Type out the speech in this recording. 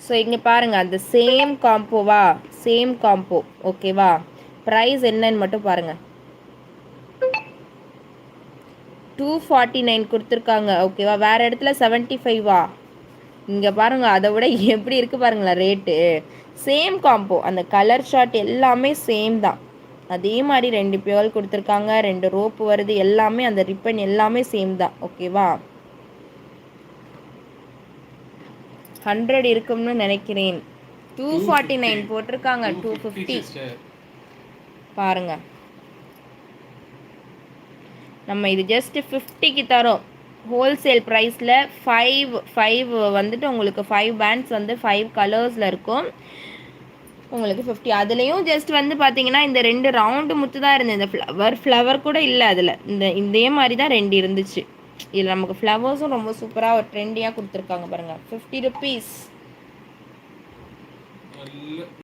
So இங்கே பாருங்கள் அந்த சேம் காம்போவா, சேம் காம்போ ஓகேவா. ப்ரைஸ் என்னன்னு மட்டும் பாருங்கள். 249 கொடுத்துருக்காங்க ஓகேவா. வேறு இடத்துல 75வா, இங்கே பாருங்கள் அதை விட எப்படி இருக்குது பாருங்களேன் ரேட்டு. சேம் காம்போ, அந்த கலர் ஷார்ட் எல்லாமே சேம் தான். அதே மாதிரி 2 பியல் கொடுத்துருக்காங்க, 2 ரோப்பு வருது, எல்லாமே அந்த ரிப்பன் எல்லாமே சேம் தான் ஓகேவா. 100 இருக்கும்னு நினைக்கிறேன். 249 போட்டிருக்காங்க, 250 பாருங்க. நம்ம இது ஜஸ்ட் 50க்கு தரோம். ஹோல்சேல் ப்ரைஸில் 5 வந்துட்டு உங்களுக்கு 5 பேண்ட்ஸ் வந்து 5 கலர்ஸில் இருக்கும் உங்களுக்கு 50. அதுலேயும் ஜஸ்ட் வந்து பார்த்தீங்கன்னா இந்த 2 ரவுண்டு முத்து தான் இருந்தது. இந்த ஃப்ளவர் கூட இல்லை அதில். இதே மாதிரி தான் 2 இருந்துச்சு. இதில் நமக்கு ஃப்ளவர்ஸும் ரொம்ப சூப்பராக ஒரு ட்ரெண்டியாக கொடுத்துருக்காங்க பாருங்கள். 50 ருபீஸ்.